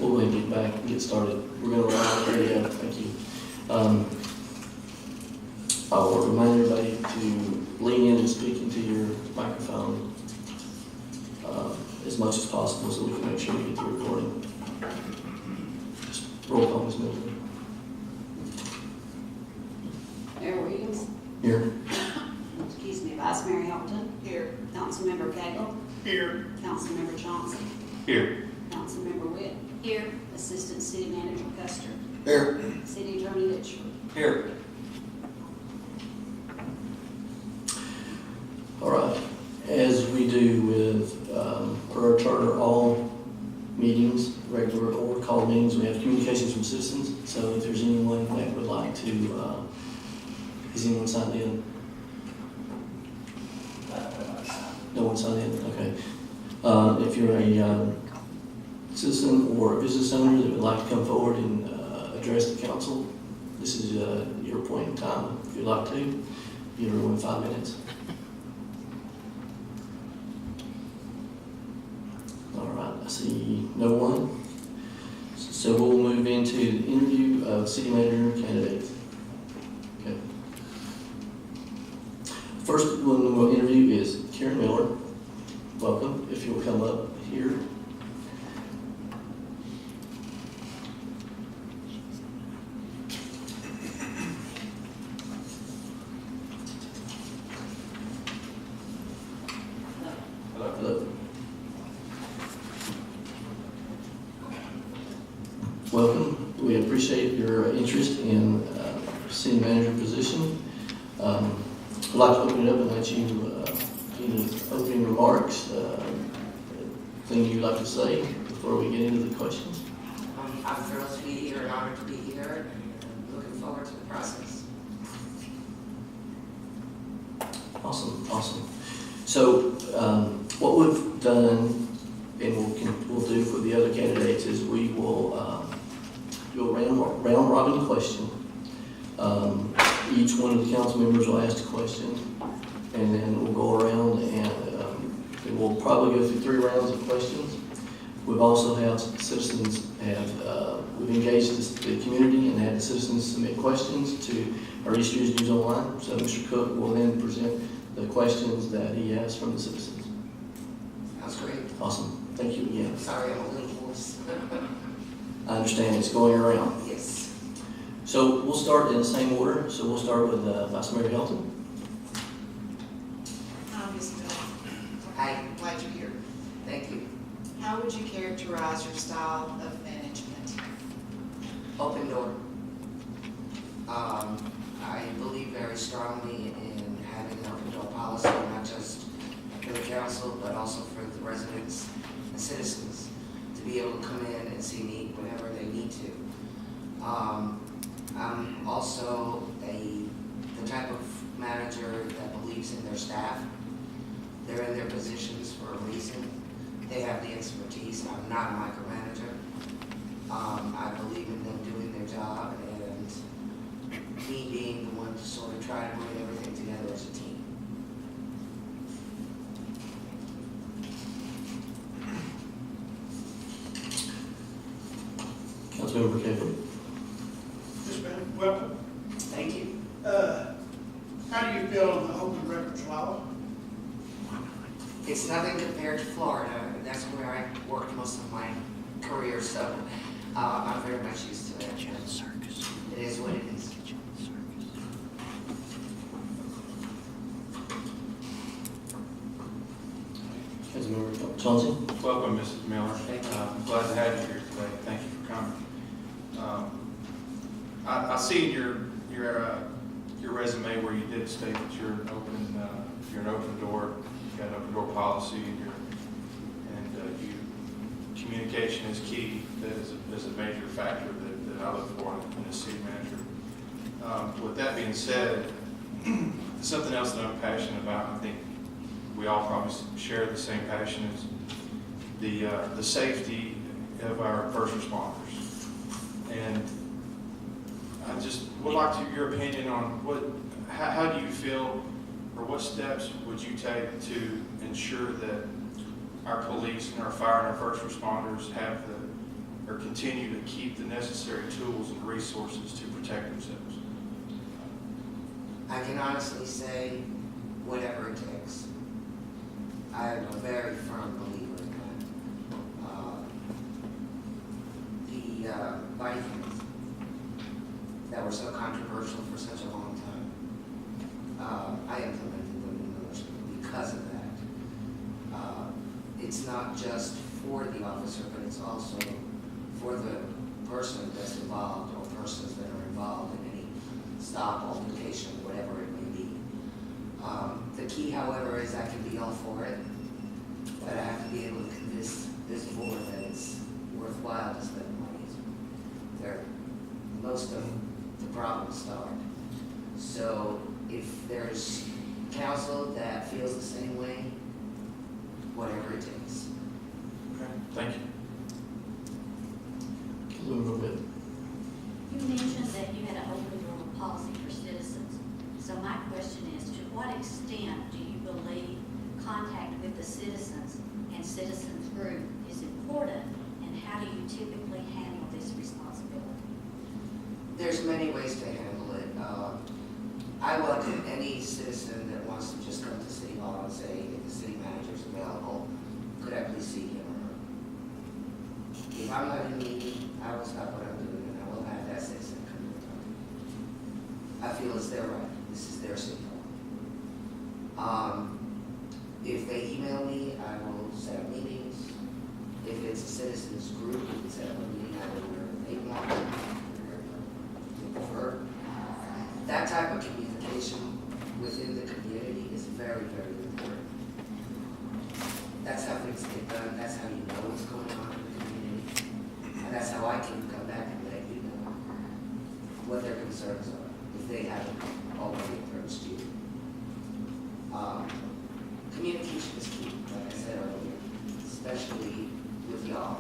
We'll go ahead and get back and get started. We're going to run. There you go. Thank you. I will remind everybody to lean in and speak into your microphone as much as possible so we can make sure we get the recording. Just roll call, Ms. Milton. Mayor Williams. Here. Excuse me, Vice Mayor Hamilton. Here. Councilmember Cagle. Here. Councilmember Johnson. Here. Councilmember Witt. Here. Assistant City Manager Custer. Here. City Attorney Litchfield. Here. All right. As we do with per our charter, all meetings, regular or call meetings, we have communications from citizens. So if there's anyone that would like to, is anyone signed in? No one signed in? Okay. If you're a citizen or a business owner that would like to come forward and address the council, this is your point in time. If you'd like to, you have everyone 5 minutes. All right, I see no one. So we'll move into the interview of city manager candidates. Okay. First one we'll interview is Karen Miller. Welcome, if you'll come up here. Hello. Welcome. We appreciate your interest in city manager position. I'd like to open it up and let you any opening remarks, thing you'd like to say before we get into the questions. I'm thrilled to be here and honored to be here and looking forward to the process. Awesome. So what we've done and we'll do for the other candidates is we will do a round robin question. Each one of the council members will ask a question, and then we'll go around and we'll probably go through 3 rounds of questions. We've also had citizens we've engaged the community and had the citizens submit questions to our East Ridge News Online. So Mr. Cook will then present the questions that he has from the citizens. Sounds great. Awesome. Thank you again. Sorry, I'm a little hoarse. I understand it's going around. Yes. So we'll start in the same order. So we'll start with Vice Mayor Hilton. Ms. Miller, Hi. glad you're here. Thank you. How would you characterize your style of management? Open door. I believe very strongly in having an open door policy, not just for the council, but also for the residents and citizens to be able to come in and see me whenever they need to. I'm also the type of manager that believes in their staff. They're in their positions for a reason. They have the expertise. I'm not a micromanager. I believe in them doing their job and me being the one to sort of try to bring everything together as a team. Councilmember Cagle. Yes, ma'am. Welcome. Thank you. How do you feel on the open records law? It's nothing compared to Florida. That's where I worked most of my career, so I'm very much used to it. It is what it is. Councilmember Johnson. Welcome, Mrs. Miller. Glad to have you here today. Thank you for coming. I see in your resume where you did state that you're an open door. You've got an open door policy, and communication is key. That is a major factor that I look for in a city manager. With that being said, something else that I'm passionate about, I think we all probably share the same passion, is the safety of our first responders. And I just would like your opinion on how do you feel, or what steps would you take to ensure that our police and our fire and our first responders or continue to keep the necessary tools and resources to protect themselves? I can honestly say, whatever it takes. I am a very firm believer in that. The body cams that were so controversial for such a long time, I implemented them in the military because of that. It's not just for the officer, but it's also for the person that's involved or persons that are involved in any stop, altercation, whatever it may be. The key, however, is I can be all for it, but I have to be able to convince this board that it's worthwhile to spend money. There, most of the problems start. So if there's counsel that feels the same way, whatever it takes. Okay, thank you. Councilmember Webb. You mentioned that you had an open door policy for citizens. So my question is, to what extent do you believe contact with the citizens and citizens group is important, and how do you typically handle this responsibility? There's many ways to handle it. I welcome any citizen that wants to just come to City Hall and say, if the city manager's available, could I please see him or her? If I'm not in the meeting, I will stop what I'm doing and I will have that citizen come to the I feel it's their right. This is their City Hall. If they email me, I will set up meetings. If it's a citizens group, we can set up a meeting either where they want, they prefer. That type of communication within the community is very, very important. That's how things get done. That's how you know what's going on in the community. And that's how I can come back and let you know what their concerns are, if they haven't already approached you. Communication is key, like I said earlier, especially with y'all.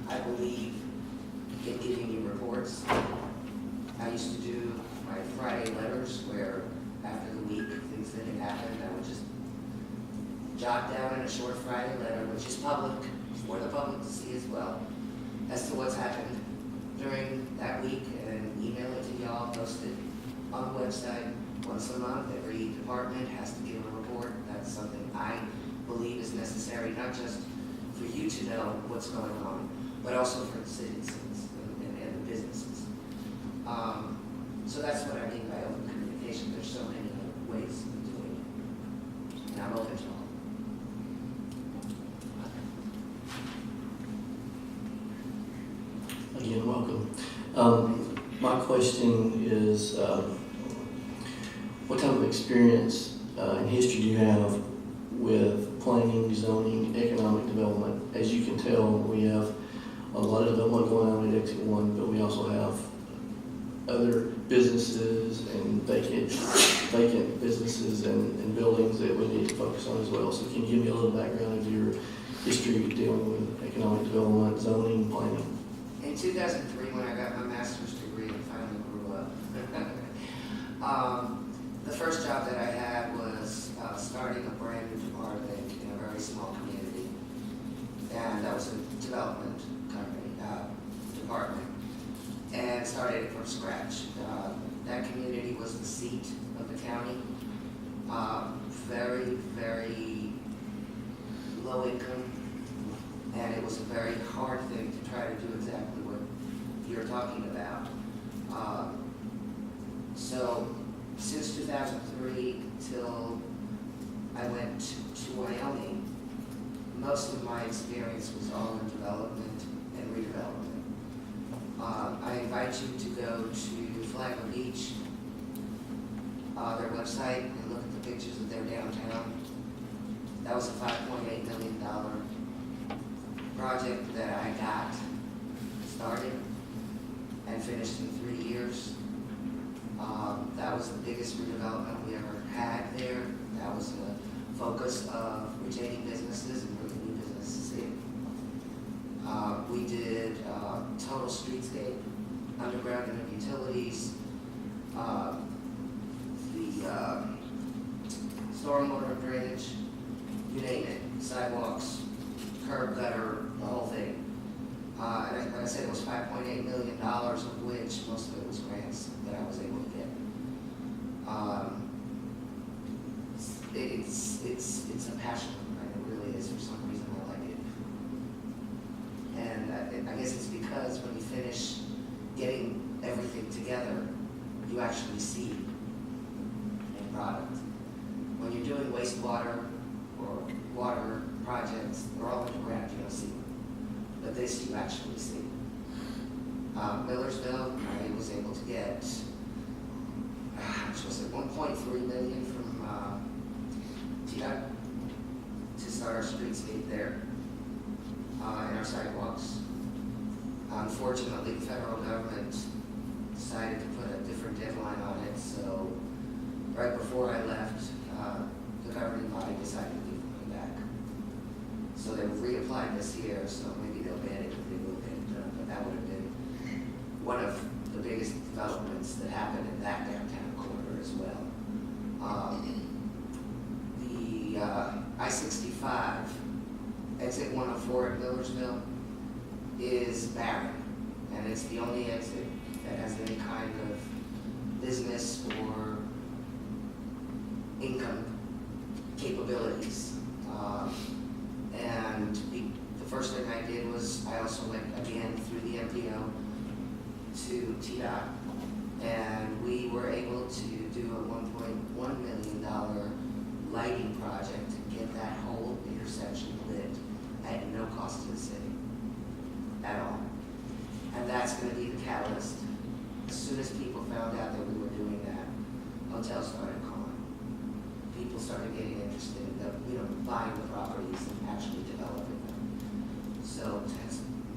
I believe in giving you reports. I used to do my Friday letters where after the week, things that had happened, I would just jot down in a short Friday letter, which is public, for the public to see as well, as to what's happened during that week, and email it to y'all, post it on the website once a month. Every department has to give a report. That's something I believe is necessary, not just for you to know what's going on, but also for the citizens and the businesses. So that's what I mean by open communication. There's so many other ways of doing it. And I'm open to all. Again, welcome. My question is, what type of experience and history do you have with planning, zoning, economic development? As you can tell, we have a lot of development going on at Exit 1, but we also have other businesses and vacant businesses and buildings that we need to focus on as well. So can you give me a little background of your history dealing with economic development, zoning, planning? In 2003, when I got my master's degree and finally grew up, the first job that I had was starting a brand new department in a very small community. And that was a development company, department. And started it from scratch. That community was the seat of the county. Very, very low income. And it was a very hard thing to try to do exactly what you're talking about. So since 2003 till I went to Wyoming, most of my experience was all in development and redevelopment. I invite you to go to Flagler Beach, their website, and look at the pictures of their downtown. That was a $5.8 million project that I got started and finished in 3 years. That was the biggest redevelopment we ever had there. That was the focus of retaining businesses and bringing new businesses in. We did total streetscape, underground and utilities, the stormwater drainage, you name it, sidewalks, curb gutter, the whole thing. And like I said, it was $5.8 million, of which most of it was grants that I was able to get. It's a passion, right? It really is. For some reason, I like it. And I guess it's because when you finish getting everything together, you actually see a product. When you're doing wastewater or water projects, they're all underground, you don't see them. But this you actually see. Millersville, I was able to get, which was at 1.3 million from TDOT to start our streetscape there and our sidewalks. Unfortunately, the federal government decided to put a different deadline on it, so right before I left, the governing body decided to give money back. So they reapplied this year, so maybe they'll get it if they will get it done, but that would have been one of the biggest developments that happened in that downtown corridor as well. The I-65, exit 104 at Millersville, is barren, and it's the only exit that has any kind of business or income capabilities. And the first thing I did was I also went again through the MPO to TDOT, and we were able to do a $1.1 million lighting project to get that whole intersection lit at no cost to the city at all. And that's going to be the catalyst. As soon as people found out that we were doing that, hotels started calling. People started getting interested in buying the properties and actually developing them. So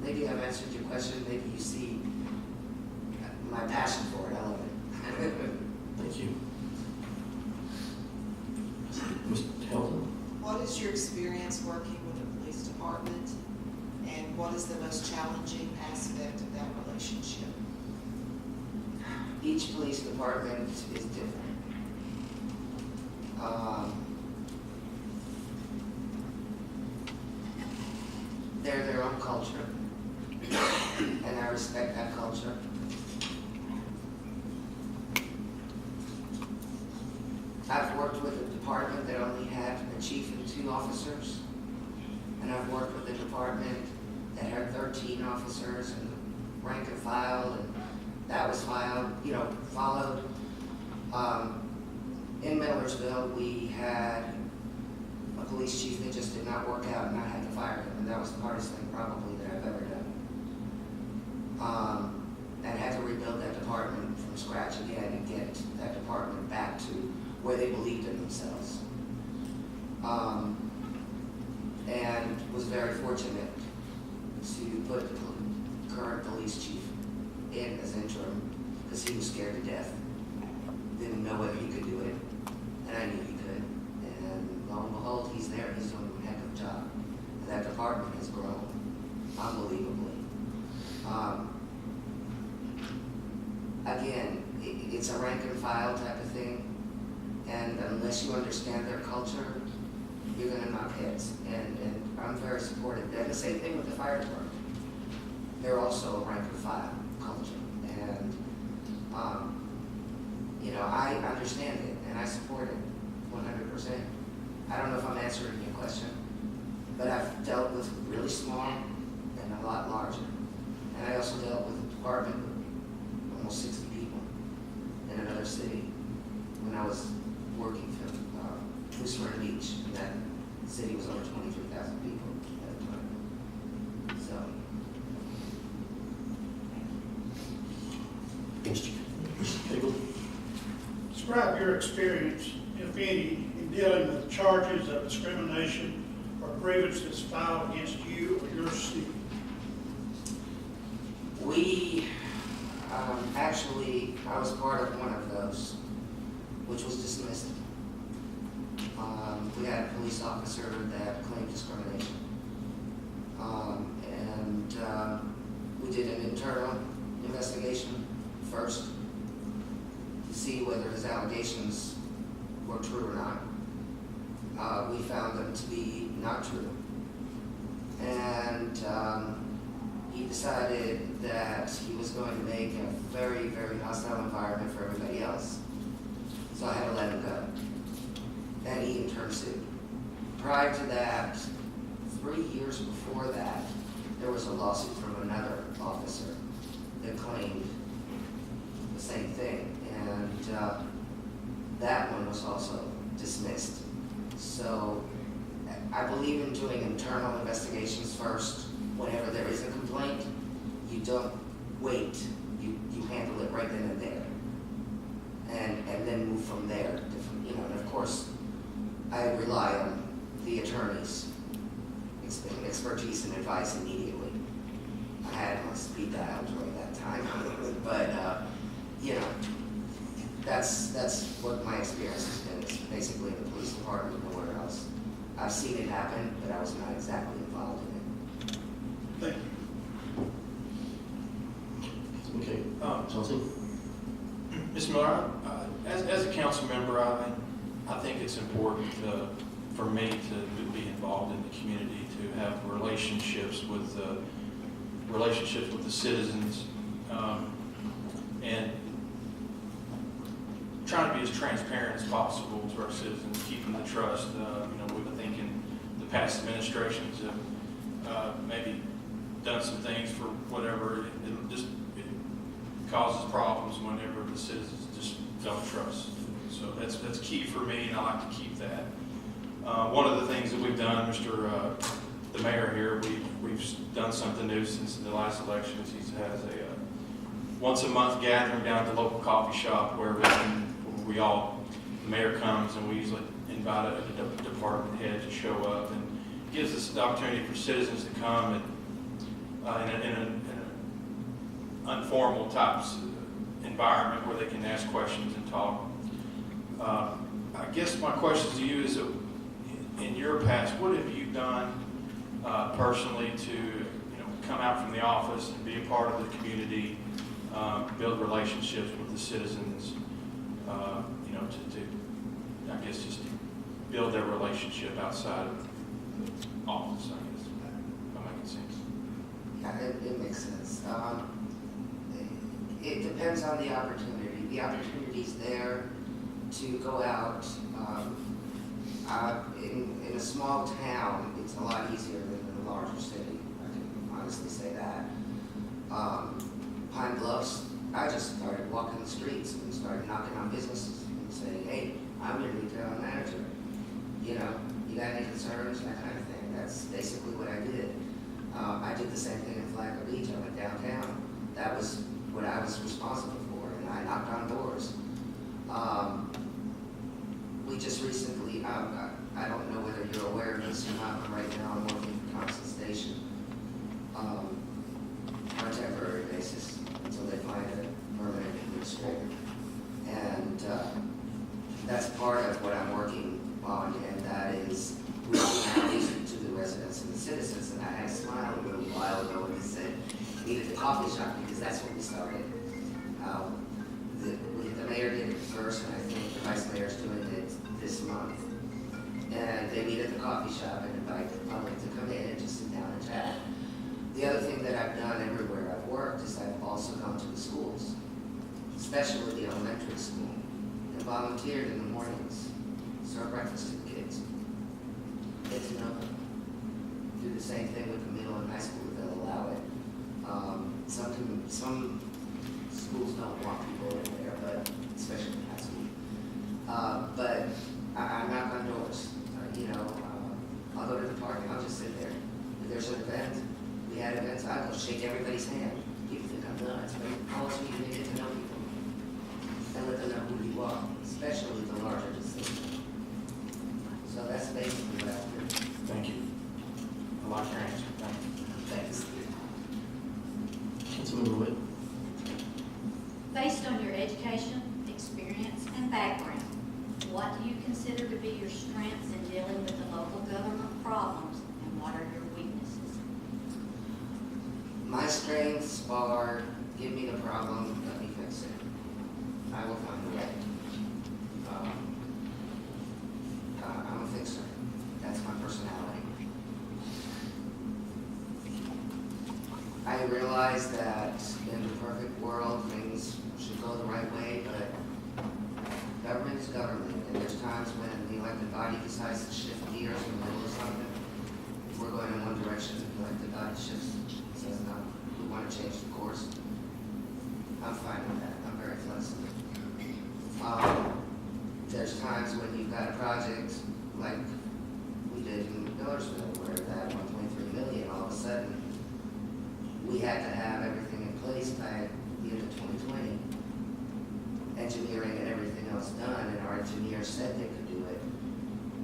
maybe I've answered your question. Maybe you see my passion for it. I love it. Thank you. Mr. Helton? What is your experience working with the police department, and what is the most challenging aspect of that relationship? Each police department is different. They're their own culture, and I respect that culture. I've worked with a department that only had a chief and 2 officers, and I've worked with a department that had 13 officers and rank and file, and that was followed. In Millersville, we had a police chief that just did not work out, and I had to fire him, and that was the hardest thing probably that I've ever done. And had to rebuild that department from scratch again and get that department back to where they believed in themselves. And was very fortunate to put the current police chief in as interim because he was scared to death. Didn't know whether he could do it, and I knew he could. And lo and behold, he's there. He's doing a heck of a job. And that department has grown unbelievably. Again, it's a rank and file type of thing, and unless you understand their culture, you're going to knock heads. And I'm very supportive. And the same thing with the fire department. They're also a rank and file culture, and I understand it and I support it 100%. I don't know if I'm answering your question, but I've dealt with really small and a lot larger, and I also dealt with a department with almost 60 people in another city when I was working for Smyrna Beach, and that city was over 23,000 people at the time. So. Mr. Cagle? Describe your experience, if any, in dealing with charges of discrimination or grievances filed against you or your city. I was part of one of those, which was dismissed. We had a police officer that claimed discrimination. We did an internal investigation first to see whether his allegations were true or not. We found them to be not true. And he decided that he was going to make a very, very hostile environment for everybody else. So I had to let him go. And he in turn sued. Prior to that, 3 years before that, there was a lawsuit from another officer that claimed the same thing. And that one was also dismissed. So I believe in doing internal investigations first. Whenever there is a complaint, you don't wait. You handle it right then and there. And then move from there. You know, and of course, I rely on the attorney's expertise and advice immediately. I had my speed dial during that time, but you know, that's what my experience has been. It's basically in the police department, nowhere else. I've seen it happen, but I was not exactly involved in it. Thank you. Okay, Chauncey? Ms. Miller, as a council member, I think it's important for me to be involved in the community, to have relationships with the citizens, and trying to be as transparent as possible to our citizens, keeping the trust. I think in the past administrations have maybe done some things for whatever, it causes problems whenever the citizens just don't trust. So that's key for me, and I like to keep that. One of the things that we've done, the mayor here, we've done something new since the last elections. He has a once a month gathering down at the local coffee shop where the mayor comes, and we usually invite a department head to show up, and gives us the opportunity for citizens to come and in an informal type environment where they can ask questions and talk. I guess my question to you is, in your past, what have you done personally to come out from the office and be a part of the community, build relationships with the citizens, to I guess just build their relationship outside of the office, I guess, if I'm making sense. Yeah, it makes sense. It depends on the opportunity. The opportunity's there to go out. In a small town, it's a lot easier than in a larger city. I can honestly say that. Pine Bluffs, I just started walking the streets and started knocking on businesses and saying, hey, I'm your retail manager. You got any concerns, that kind of thing. That's basically what I did. I did the same thing in Flagler Beach. I went downtown. That was what I was responsible for, and I knocked on doors. We just recently, I don't know whether you're aware of this or not, but right now I'm working for Constant Station on a temporary basis until they find a permanent administrator. And that's part of what I'm working on, and that is reaching out to the residents and the citizens. And I had a smile a little while ago when he said, meet at the coffee shop, because that's what we started. The mayor did it first, and I think the vice mayor's doing it this month. And they meet at the coffee shop and invite the public to come in and just sit down and chat. The other thing that I've done everywhere I've worked is I've also gone to the schools, especially the elementary school, and volunteered in the mornings, serve breakfast to the kids, get to know them. Do the same thing with the middle and high school if they'll allow it. Some schools don't want people in there, but especially high school. But I knock on doors. I'll go to the park and I'll just sit there. If there's an event, we had events, I'll go shake everybody's hand. People think I'm nuts, but it calls me to get to know people and let them know who you are, especially the larger decision. So that's basically what I do. Thank you. I like your answer. Thank you. Thanks. Councilmember Witt? Based on your education, experience, and background, what do you consider to be your strengths in dealing with the local government problems, and what are your weaknesses? My strengths are, give me the problem, let me fix it. I will find a way. I'm a fixer. That's my personality. I realize that in the perfect world, things should go the right way, but government is government, and there's times when the elected body decides to shift gears in the middle of something. If we're going in one direction, the elected body shifts, says no, we want to change the course. I'm fine with that, I'm very flexible. There's times when you've got a project like we did in Millersville, where that 1.3 million, all of a sudden, we had to have everything in place by the end of 2020. Engineering and everything else done, and our engineers said they could do it.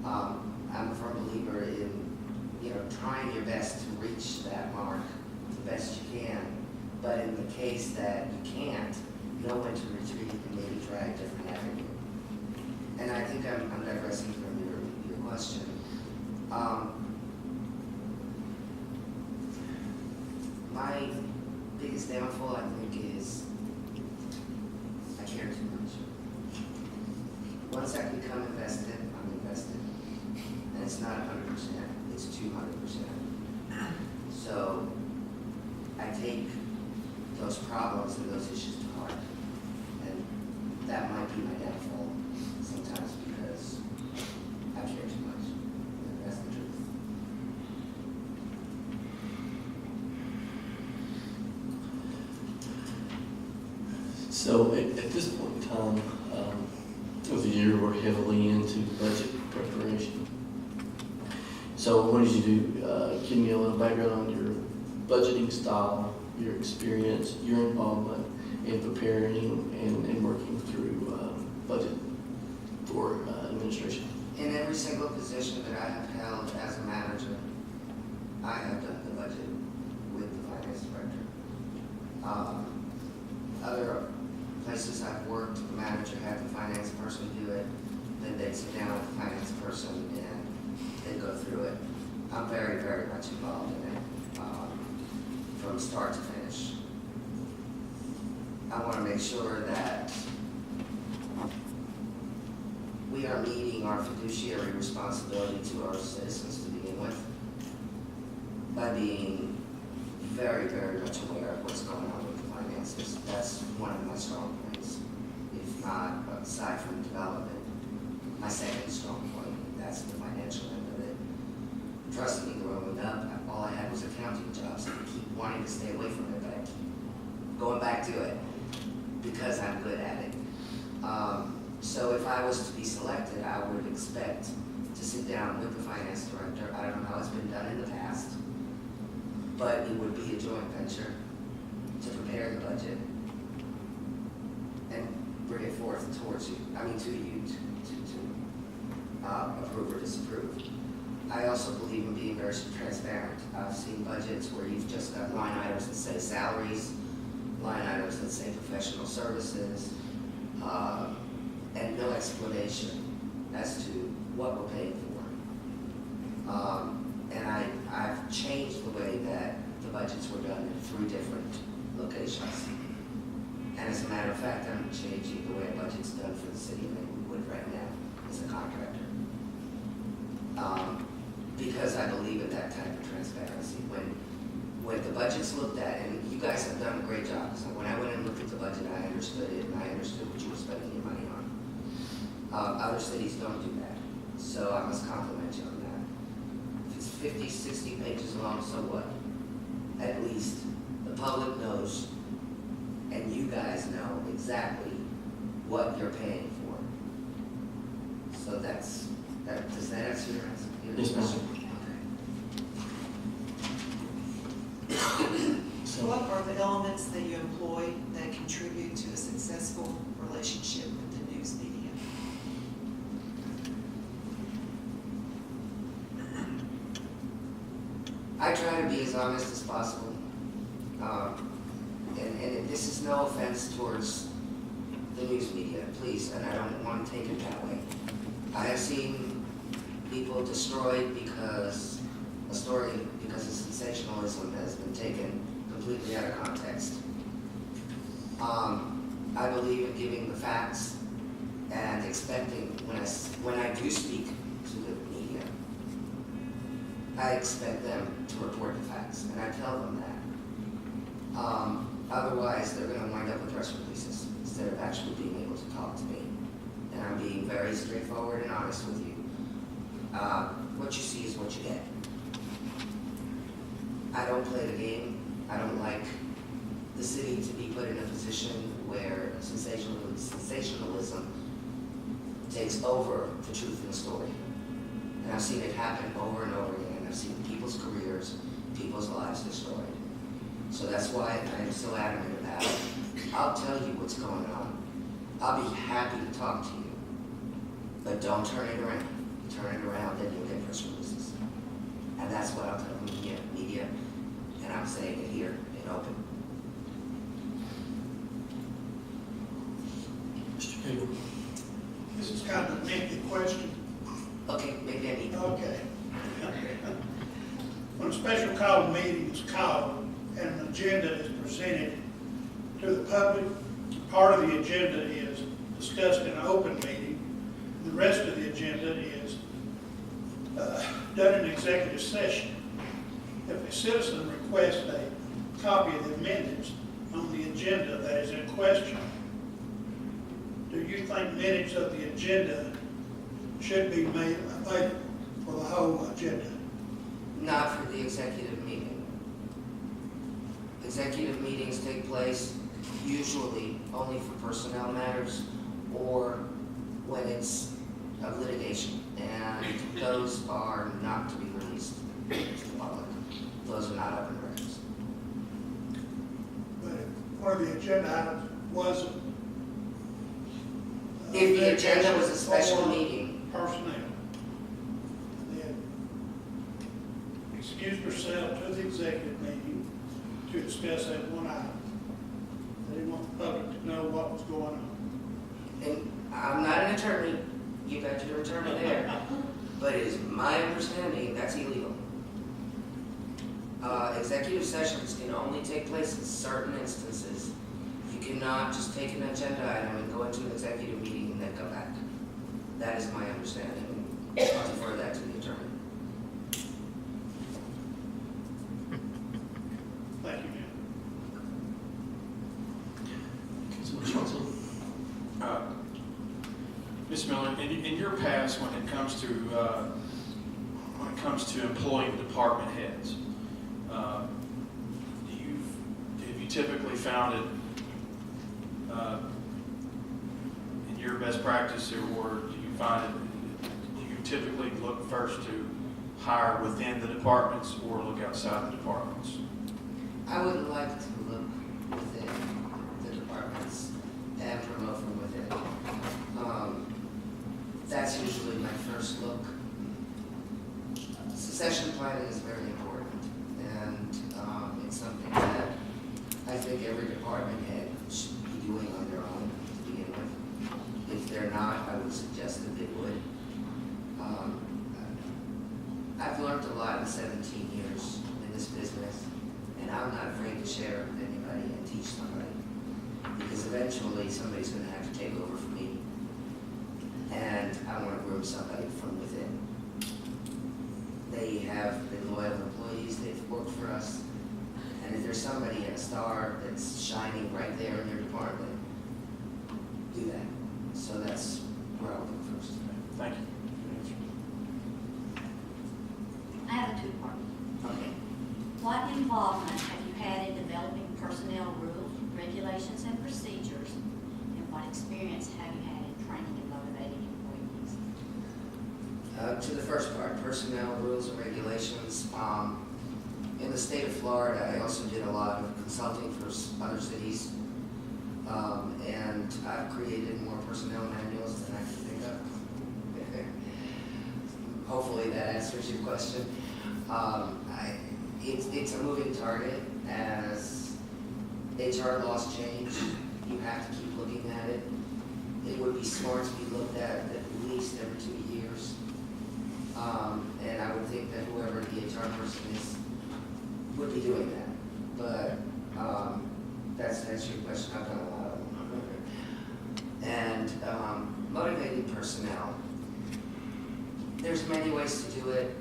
I'm a firm believer in, trying your best to reach that mark the best you can, but in the case that you can't, know when to retreat and maybe try a different avenue. And I think I'm digressing from your question. My biggest downfall, I think, is I care too much. Once I become invested, I'm invested. And it's not 100%, it's 200%. So I take those problems and those issues to heart. And that might be my downfall sometimes because I care too much. That's the truth. So at this point in time of the year, we're heavily into budget preparation. So what did you do? Give me a little background on your budgeting style, your experience, your involvement in preparing and working through budget for administration. In every single position that I have held as a manager, I have done the budget with the finance director. Other places I've worked, the manager had the finance person do it, then they'd sit down with the finance person and they'd go through it. I'm very, very much involved in it, from start to finish. I want to make sure that we are meeting our fiduciary responsibility to our citizens to begin with by being very, very much aware of what's going on with the finances. That's one of my strong points, if not, aside from development, my second strong point, that's the financial end of it. Trust me, growing up, all I had was accounting jobs, and I keep wanting to stay away from it, but I keep going back to it because I'm good at it. So if I was to be selected, I would expect to sit down with the finance director. I don't know how it's been done in the past, but it would be a joint venture to prepare the budget and bring it forth towards you, to you to approve or disapprove. I also believe in being very transparent. I've seen budgets where you've just got line items that say salaries, line items that say professional services, and no explanation as to what we're paying for. And I've changed the way that the budgets were done in 3 different locations. And as a matter of fact, I'm changing the way a budget's done for the city of Lakewood right now as a contractor. Because I believe in that type of transparency. When the budget's looked at, and you guys have done a great job, so when I went and looked at the budget, I understood it, and I understood what you were spending your money on. Other cities don't do that, so I must compliment you on that. If it's 50, 60 pages long, so what? At least the public knows, and you guys know exactly what you're paying for. So does that answer your Yes, ma'am. question? So what are the elements that you employ that contribute to a successful relationship with the news media? I try to be as honest as possible. And this is no offense towards the news media, please, and I don't want to take it that way. I have seen people destroyed because a story, because of sensationalism, has been taken completely out of context. I believe in giving the facts and expecting, when I do speak to the media, I expect them to report the facts, and I tell them that. Otherwise, they're gonna wind up with press releases instead of actually being able to talk to me. And I'm being very straightforward and honest with you. What you see is what you get. I don't play the game. I don't like the city to be put in a position where sensationalism takes over the truth in the story. And I've seen it happen over and over again. I've seen people's careers, people's lives destroyed. So that's why I'm so adamant about it. I'll tell you what's going on. I'll be happy to talk to you. But don't turn it around. Turn it around, then you'll get press releases. And that's what I'll tell the media, and I'm saying it here in open. Mr. Cagle. This is kind of a lengthy question. Okay, maybe I need to. Okay. When a special call meeting is called and an agenda is presented to the public, part of the agenda is discussed in an open meeting. The rest of the agenda is done in executive session. If a citizen requests a copy of the minutes on the agenda that is in question, do you think minutes of the agenda should be made available for the whole agenda? Not for the executive meeting. Executive meetings take place usually only for personnel matters or when it's of litigation, and those are not to be released to the public. Those are not open records. But one of the agenda items was If the agenda was a special meeting, personnel. Then excused herself to the executive meeting to discuss that one item. They didn't want the public to know what was going on. and I'm not an attorney, you got your attorney there, but it is my understanding that's illegal. Executive sessions can only take place in certain instances. You cannot just take an agenda item and go into an executive meeting and then come back. That is my understanding. I'll defer that to the attorney. Thank you, ma'am. Councilman Johnson. Ms. Miller, in your past, when it comes to employing department heads, have you typically found it in your best practice, or do you find it? Do you typically look first to hire within the departments or look outside the departments? I would like to look within the departments and promote from within. That's usually my first look. Succession planning is very important, and it's something that I think every department head should be doing on their own to begin with. If they're not, I would suggest that they would. I've learned a lot in 17 years in this business, and I'm not afraid to share it with anybody and teach somebody, because eventually somebody's going to have to take over for me, and I want to groom somebody from within. They have been loyal employees, they've worked for us, and if there's somebody in a star that's shining right there in your department, do that. So that's where I'll look first. Thank you. I have a two-part. Okay. What involvement have you had in developing personnel rules, regulations, and procedures? And what experience have you had in training and motivating employees? To the first part, personnel rules and regulations. In the state of Florida, I also did a lot of consulting for other cities, and I've created more personnel manuals than I can think of. Hopefully that answers your question. It's a moving target. As HR laws change, you have to keep looking at it. It would be smart to be looked at least every 2 years. And I would think that whoever the HR person is would be doing that. But that's your question. I've done a lot of them. And motivating personnel. There's many ways to do it.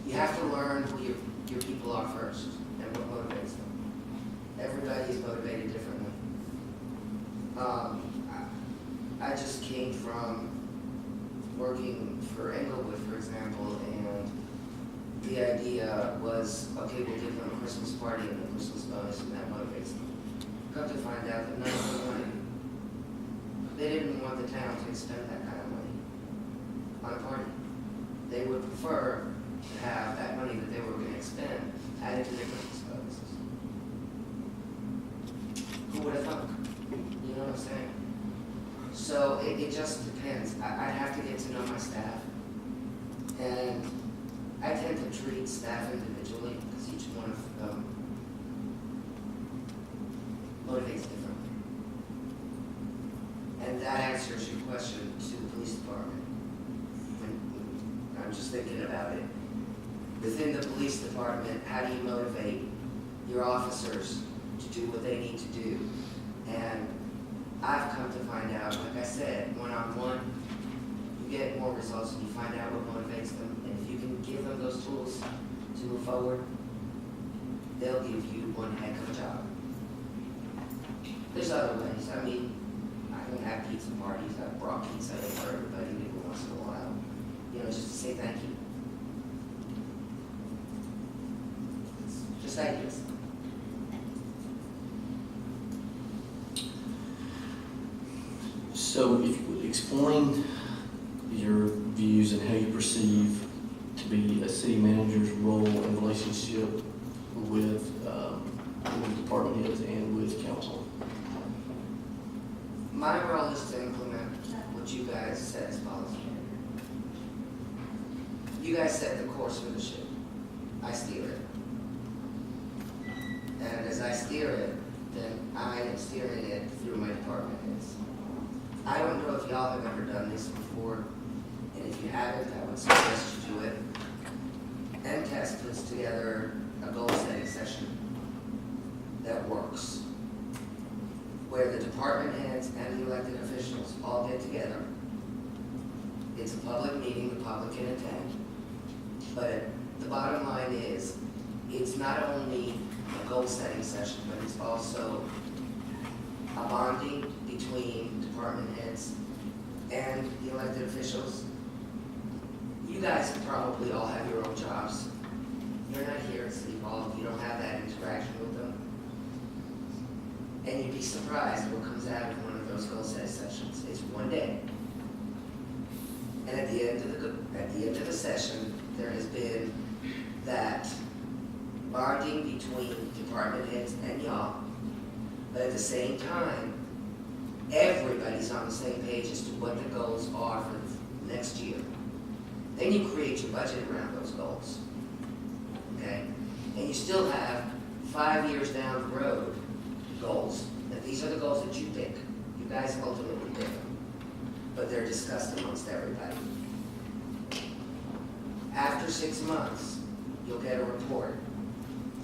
You have to learn who your your people are first and what motivates them. Everybody is motivated differently. I just came from working for Englewood, for example, and the idea was, okay, we'll give them a Christmas party and a Christmas bonus, and that motivates them. Come to find out that none of them wanted, they didn't want the town to expend that kind of money on a party. They would prefer to have that money that they were going to expend added to their Christmas bonuses. Who would have thunk? You know what I'm saying? So it just depends. I have to get to know my staff. And I tend to treat staff individually because each one of them motivates differently. And that answers your question to the police department. When I'm just thinking about it. Within the police department, how do you motivate your officers to do what they need to do? And I've come to find out, like I said, one-on-one, you get more results and you find out what motivates them. And if you can give them those tools to move forward, they'll give you one heck of a job. There's other ways. I mean, I can have pizza parties. I've brought pizza in for everybody every once in a while, you know, just to say thank you. It's just ideas. So if you would explain your views and how you perceive to be a city manager's role and relationship with department heads and with council. My role is to implement what you guys set as policy. You guys set the course for the ship. I steer it. And as I steer it, then I am steering it through my department heads. I don't know if y'all have ever done this before, and if you haven't, I would suggest you do it. MTS puts together a goal-setting session that works, where the department heads and the elected officials all get together. It's a public meeting, the public can attend, but the bottom line is, it's not only a goal-setting session, but it's also a bonding between department heads and the elected officials. You guys probably all have your own jobs. You're not here at City Hall, you don't have that interaction with them. And you'd be surprised what comes out of one of those goal-setting sessions. It's one day. And at the end of the session, there has been that bonding between department heads and y'all. But at the same time, everybody's on the same page as to what the goals are for next year. Then you create your budget around those goals. Okay? And you still have 5 years down the road goals. And these are the goals that you pick. You guys ultimately pick them. But they're discussed amongst everybody. After 6 months, you'll get a report,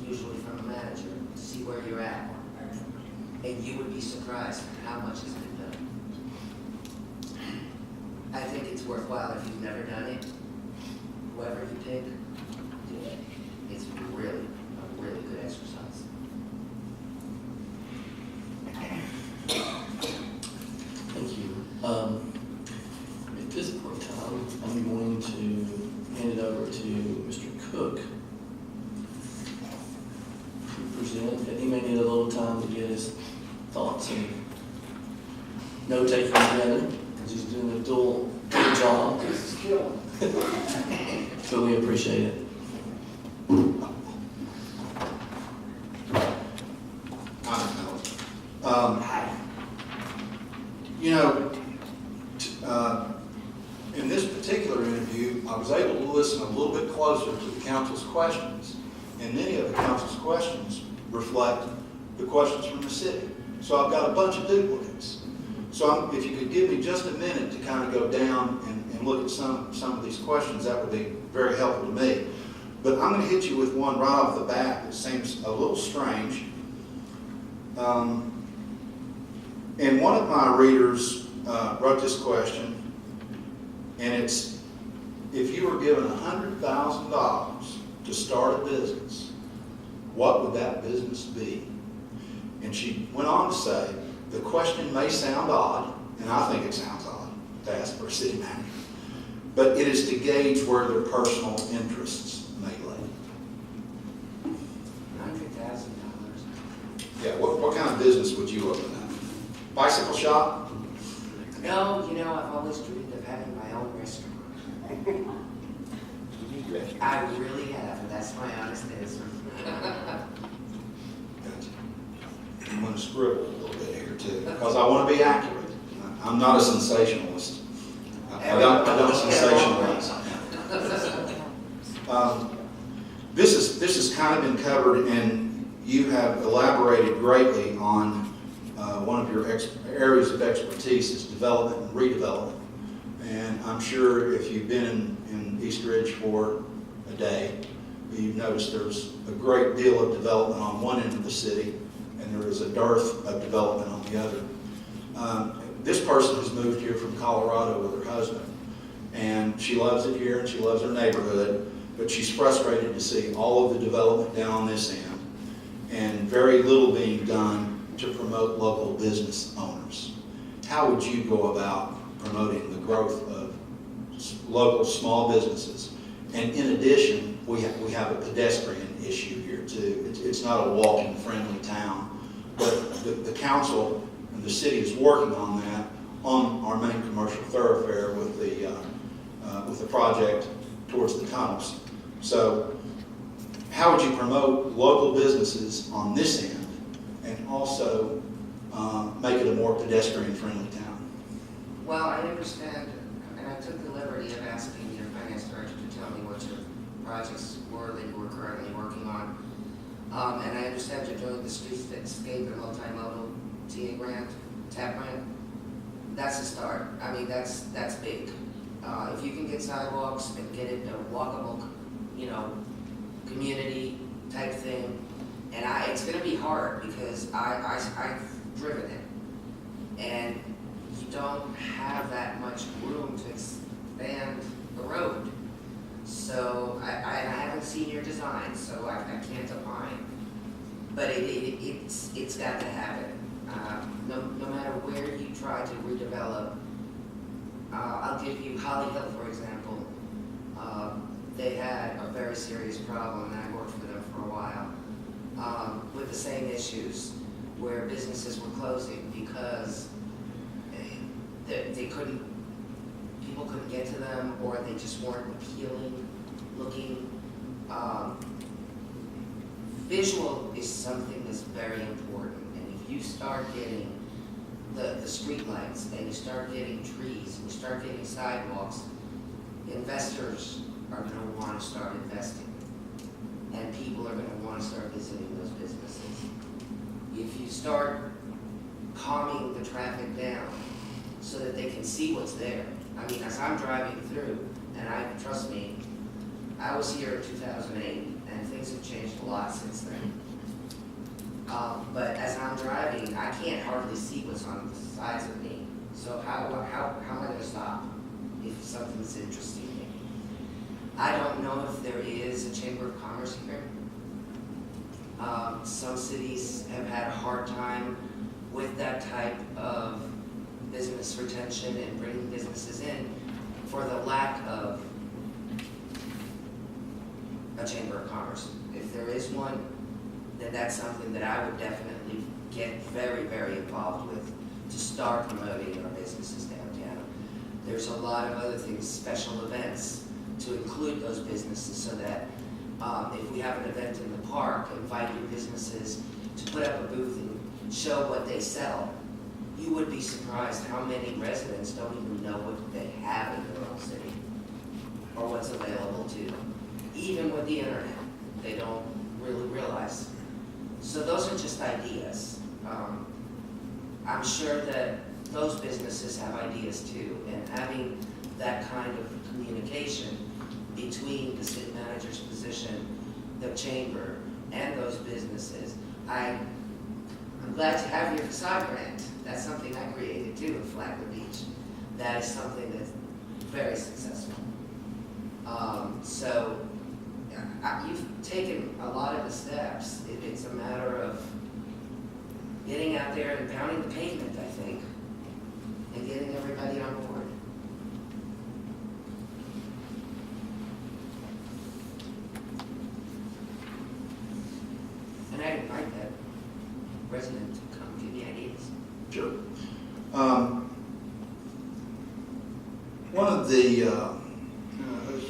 usually from a manager, to see where you're at. And you would be surprised at how much has been done. I think it's worthwhile if you've never done it. Whoever you pick, do it. It's really a really good exercise. Thank you. At this point in time, I'm going to hand it over to Mr. Cook to present, and he may need a little time to get his thoughts and note-taking together, because he's doing a dual job. This is killing. So we appreciate it. You know, in this particular interview, I was able to listen a little bit closer to the council's questions, and many of the council's questions reflect the questions from the city. So I've got a bunch of duplicates. So if you could give me just a minute to kind of go down and look at some of these questions, that would be very helpful to me. But I'm going to hit you with one right off the bat that seems a little strange. And one of my readers wrote this question, and it's, if you were given $100,000 to start a business, what would that business be? And she went on to say, the question may sound odd, and I think it sounds odd to ask for a city manager, but it is to gauge where their personal interests may lay. $100,000. Yeah, what kind of business would you open up? Bicycle shop? No, you know, I've always dreamed of having my own restaurant. I really have, and that's my honest answer. Gotcha. I'm going to scribble a little bit here too, because I want to be accurate. I'm not a sensationalist. I don't sensationalize. This has kind of been covered, and you have elaborated greatly on one of your areas of expertise is development and redevelopment. And I'm sure if you've been in East Ridge for a day, you've noticed there's a great deal of development on one end of the city, and there is a dearth of development on the other. This person has moved here from Colorado with her husband, and she loves it here and she loves her neighborhood, but she's frustrated to see all of the development down on this end and very little being done to promote local business owners. How would you go about promoting the growth of local small businesses? And in addition, we have a pedestrian issue here too. It's not a walking friendly town, but the council and the city is working on that on our main commercial thoroughfare with the project towards the tunnels. So how would you promote local businesses on this end and also make it a more pedestrian friendly town? Well, I understand, and I took the liberty of asking your finance director to tell me what your projects were that you were currently working on. And I understand you're doing the streetscape and multimodal TA grant, TAP grant. That's a start. I mean, that's big. If you can get sidewalks and get it a walkable, community type thing, and it's going to be hard because I've driven it, and you don't have that much room to expand the road. So I haven't seen your design, so I can't opine. But it's got to happen. No matter where you try to redevelop, I'll give you Holly Hill, for example. They had a very serious problem, and I worked for them for a while, with the same issues, where businesses were closing because people couldn't get to them, or they just weren't appealing looking. Visual is something that's very important, and if you start getting the street lights, and you start getting trees, and you start getting sidewalks, investors are going to want to start investing, and people are going to want to start visiting those businesses. If you start calming the traffic down so that they can see what's there. I mean, as I'm driving through, and trust me, I was here in 2008, and things have changed a lot since then. But as I'm driving, I can't hardly see what's on the sides of me. So how am I going to stop if something's interesting me? I don't know if there is a Chamber of Commerce here. Some cities have had a hard time with that type of business retention and bringing businesses in for the lack of a Chamber of Commerce. If there is one, then that's something that I would definitely get very, very involved with to start promoting our businesses downtown. There's a lot of other things, special events, to include those businesses so that if we have an event in the park, invite your businesses to put up a booth and show what they sell. You would be surprised how many residents don't even know what they have in their own city or what's available to them. Even with the internet, they don't really realize. So those are just ideas. I'm sure that those businesses have ideas too, and having that kind of communication between the city manager's position, the chamber, and those businesses. I'm glad to have your facade grant. That's something I created too in Flagler Beach. That is something that's very successful. So you've taken a lot of the steps. It's a matter of getting out there and pounding the pavement, I think, and getting everybody on board. And I'd invite that resident to come give me ideas. Sure. One of the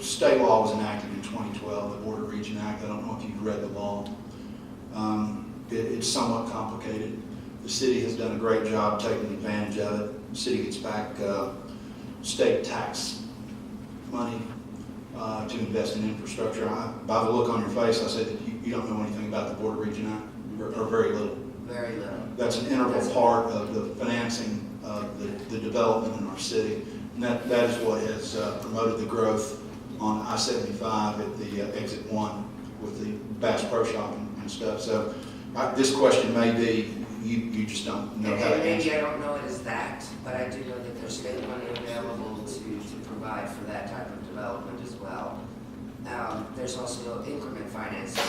state law was enacted in 2012, the Board of Region Act. I don't know if you've read the law. It's somewhat complicated. The city has done a great job taking advantage of it. The city gets back state tax money to invest in infrastructure. By the look on your face, I said that you don't know anything about the Board of Region Act, or very little. Very little. That's an integral part of the financing of the development in our city. And that is what has promoted the growth on I-75 at the exit 1 with the Bass Pro Shop and stuff. So this question may be, you just don't know how to Maybe answer. I don't know it as that, but I do know that there's state money available to provide for that type of development as well. There's also increment financing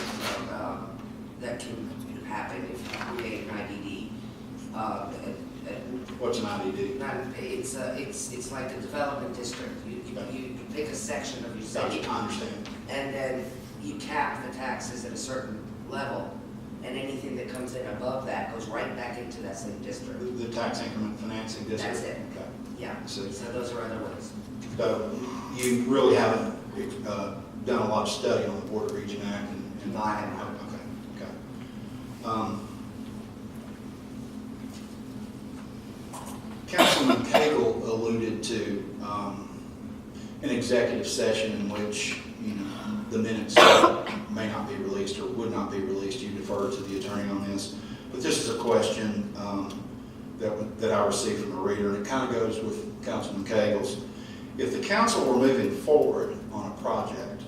that can happen if you create an IDD. What's an IDD? It's like a development district. You pick a section of your city. Gotcha, I understand. And then you cap the taxes at a certain level, and anything that comes in above that goes right back into that same district. The tax increment financing district? That's it. Okay. Yeah, so those are other ways. So you really haven't done a lot of study on the Board of Region Act and No, I have not. Okay. Councilman Cagle alluded to an executive session in which, the minutes may not be released or would not be released. You defer to the attorney on this. But this is a question that I received from a reader, and it kind of goes with Councilman Cagle's. If the council were moving forward on a project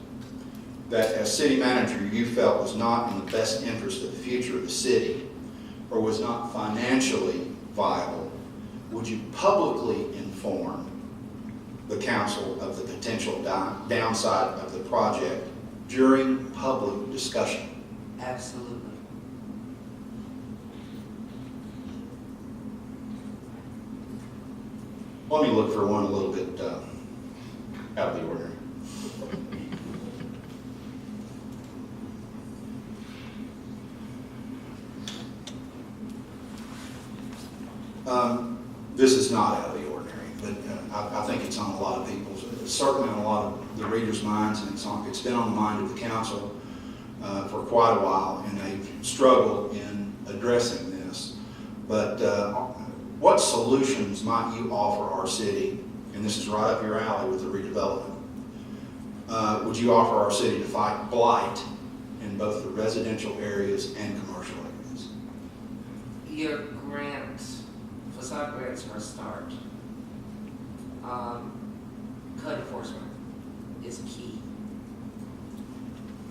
that as city manager you felt was not in the best interest of the future of the city or was not financially viable, would you publicly inform the council of the potential downside of the project during public discussion? Absolutely. Let me look for one a little bit out of the ordinary. This is not out of the ordinary, but I think it's on a lot of people's, certainly on a lot of the readers' minds, and it's been on the mind of the council for quite a while, and they've struggled in addressing this. But what solutions might you offer our city, and this is right up your alley with the redevelopment, would you offer our city to fight blight in both the residential areas and commercial areas? Your grants, facade grants are a start. Code enforcement is key.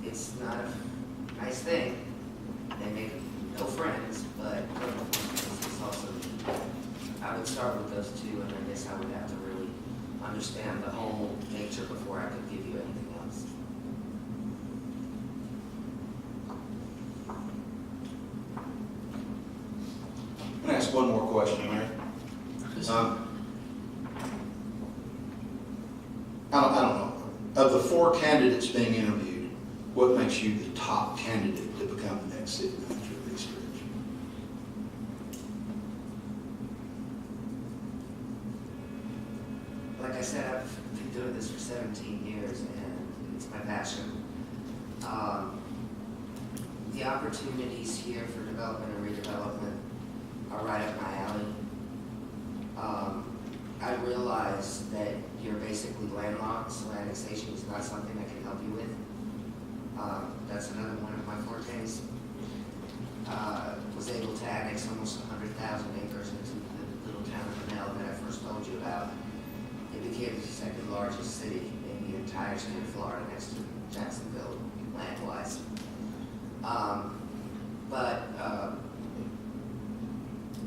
It's not a nice thing. They make no friends, but code enforcement is also key. I would start with those two, and I guess I would have to really understand the whole picture before I could give you anything else. I'm going to ask one more question, Larry. I don't know. Of the 4 candidates being interviewed, what makes you the top candidate to become the next city manager of East Ridge? Like I said, I've been doing this for 17 years, and it's my passion. The opportunities here for development and redevelopment are right up my alley. I realize that you're basically landlocked, so annexation is not something I can help you with. That's another one of my fortes. Was able to annex almost 100,000 acres into the little town of Manel that I first told you about. It became the second largest city in the entire state of Florida, next to Jacksonville, land-wise. But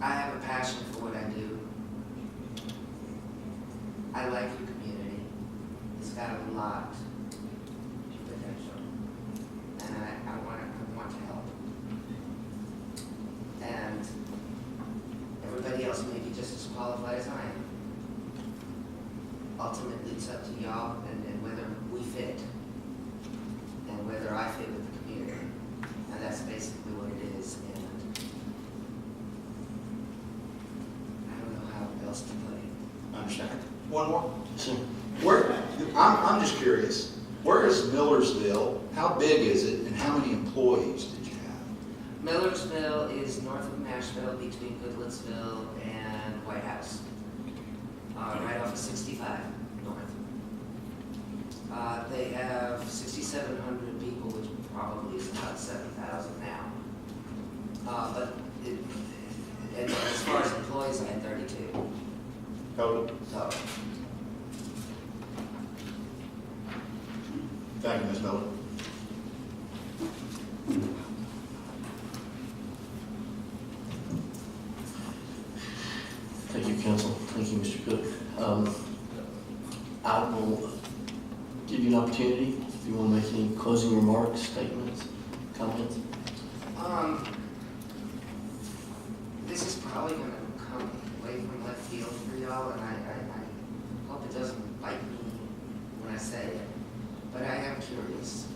I have a passion for what I do. I like your community. It's got a lot of potential. qualified as I am. Ultimately, it's up to y'all and whether we fit and whether I fit with the community. And that's basically what it is. And I don't know how else to put it. I understand. One more. Sure. Where, I'm just curious, where is Millersville? How big is it and how many employees did you have? Millersville is north of Nashville between Goodlettsville and White House. Right off of 65 north. They have 6,700 people, which probably is about 7,000 now. And as far as employees, I had 32. Total. So, Thank you, Ms. Miller. Thank you, council. Thank you, Mr. Cook. I will give you an opportunity if you want to make any closing remarks, statements, comments. this is probably going to come away from left field for y'all, and I hope it doesn't bite me when I say it, but I am curious.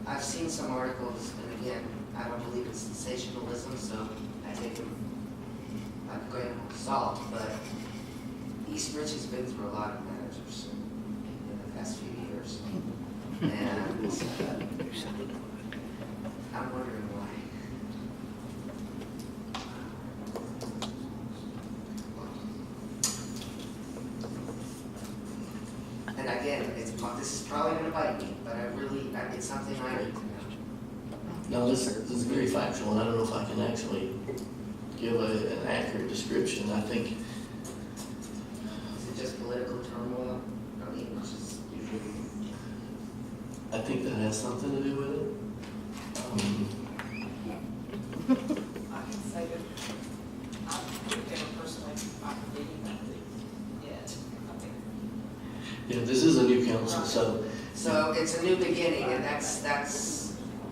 I've seen some articles, and again, I don't believe in sensationalism, so I take them like a grain of salt, but East Ridge has been through a lot of managers in the past few years. And I'm wondering why. And again, this is probably going to bite me, but it's something I need to know. No, this is very factual, and I don't know if I can actually give an accurate description. I think Is it just political turmoil? I mean, which is usually. I think that has something to do with it. I can say that I've never personally not reading that yet. I think Yeah, this is a new council, so So it's a new beginning, and that's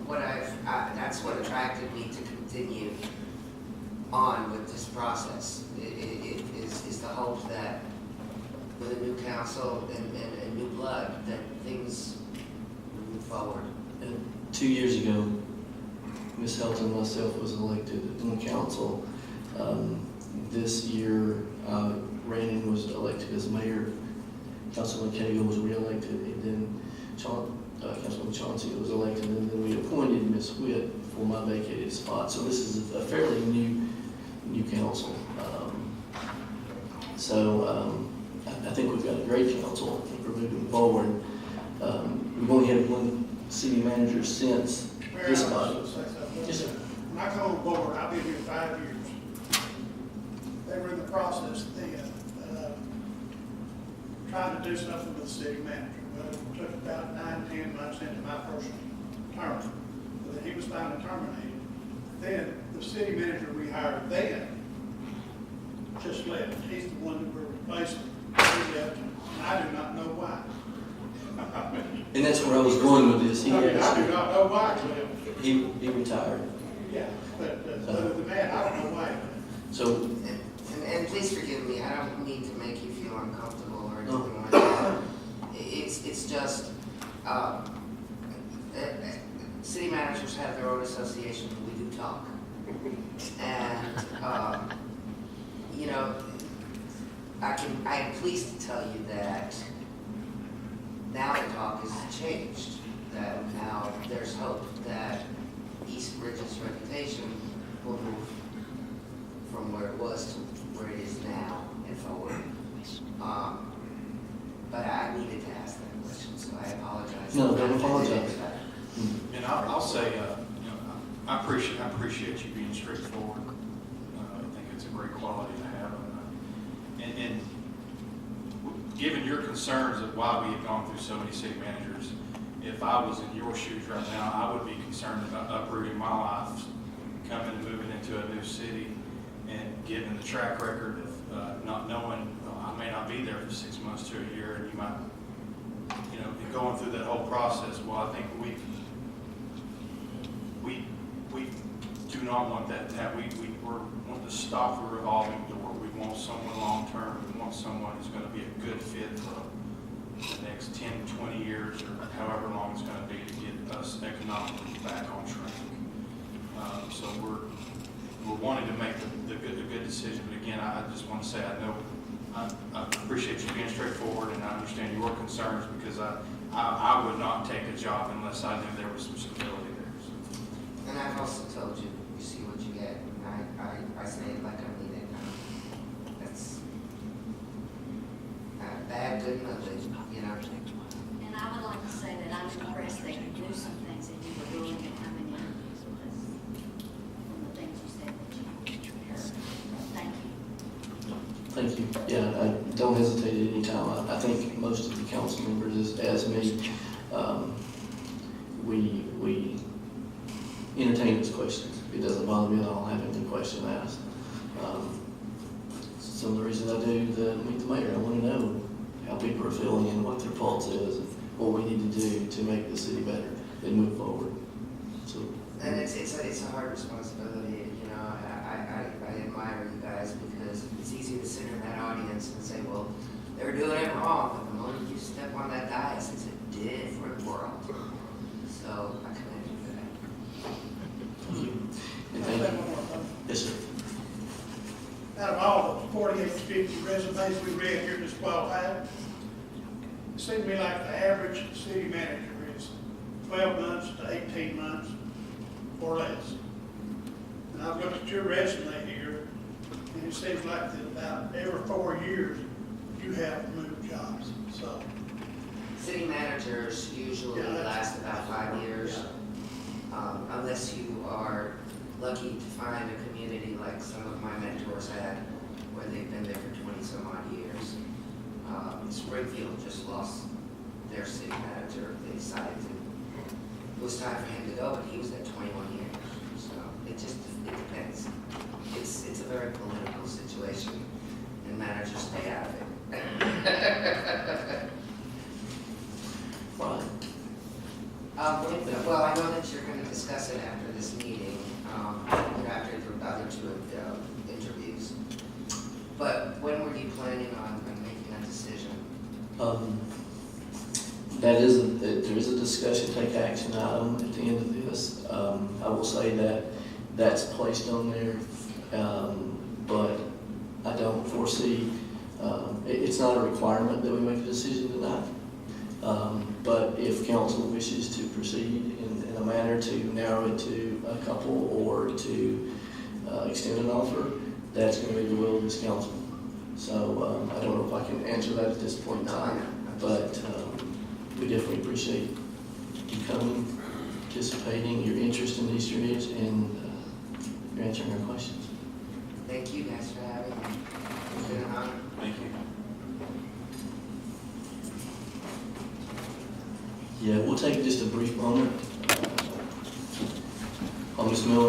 what that's what attracted me to continue on with this process. It is the hope that with a new council and new blood, that things will move forward. 2 years ago, Ms. Helton and myself was elected in council. This year, Brandon was elected as mayor. Councilman Cagle was reelected, and then Councilman Chauncey was elected, and then we appointed Ms. Witt for my vacated spot. So this is a fairly new council. I think we've got a great council. I think we're moving forward. We've only had one city manager since this body. Yes, sir. When I come on board, I've been here 5 years. They were in the process then, trying to do something with the city manager. Well, it took about 9-10 months into my first term, but then he was finally terminated. Then the city manager we hired then just left. He's the one that we're replacing. He left, and I do not know why. And that's where I was going with this. I do not know why he left. He retired. Yeah, but other than that, I don't know why. So, And please forgive me, I don't mean to make you feel uncomfortable or anything like that. It's just, city managers have their own association, and we do talk. And, you know, I am pleased to tell you that now the talk has changed, that now there's hope that East Ridge's reputation will move from where it was to where it is now and forward. But I needed to ask that question, so I apologize. No, don't apologize. And I'll say, I appreciate you being straightforward. I think it's a great quality to have. And given your concerns of why we have gone through so many city managers, if I was in your shoes right now, I would be concerned about uprooting my life, coming and moving into a new city, and given the track record of not knowing, I may not be there for 6 months to a year, and you might, be going through that whole process. Well, I think we do do not want that to happen. We want to stop the revolving door. We want someone long-term. We want someone who's going to be a good fit for the next 10, 20 years, or however long it's going to be to get us economically back on track. So we're wanting to make a good decision. But again, I just want to say I appreciate you being straightforward, and I understand your concerns, because I would not take a job unless I knew there was some stability there. So. And I've also told you, you see what you get, and I say it like I mean it. That's bad, good, and ugly, you know. And I would like to say that I'm impressed that you knew some things and you were willing to come in interviews with us from the things you said that you heard. Thank you. Thank you. Yeah, I don't hesitate at any time. I think most of the council members, as me, we entertain those questions. It doesn't bother me at all having the question asked. Some of the reasons I do meet the mayor, I want to know how people are feeling and what their pulse is and what we need to do to make the city better and move forward. So, And it's a hard responsibility, you know. I admire you guys, because it's easy to sit in that audience and say, well, they're doing it wrong, but the moment you step on that dais, it's a different world. So I commend you for that. thank you. And I'll thank say you. one more thing. Yes, sir. Out of all the 48 to 50 resumes we read here disqualified, it seemed to me like the average city manager is 12 months to 18 months or less. And I've looked at your resume here, and it seems like that about every 4 years, you have moved jobs, so. City managers usually Yeah, last about 5 years, unless you are lucky to find a community like some of my mentors had, where they've been there for 20 some odd years. Springfield just lost their city manager. They decided it was time for him to go, but he was at 21 years. So it depends. It's a very political situation, and managers stay out of it. Right. Well, I know that you're going to discuss it after this meeting, after the other two interviews. But when were you planning on making a decision? There is a discussion, take action item at the end of this. I will say that that's placed on there, but I don't foresee, it's not a requirement that we make a decision tonight. But if council wishes to proceed in a manner to narrow it to a couple or to extend an offer, that's going to be the will of this council. So I don't know if I can answer that at this point in time, but we definitely appreciate you coming, participating, your interest in these streets, and you're answering our questions. Thank you guys for having me. It's been an honor. Thank you. Yeah, we'll take just a brief moment. Ms. Miller.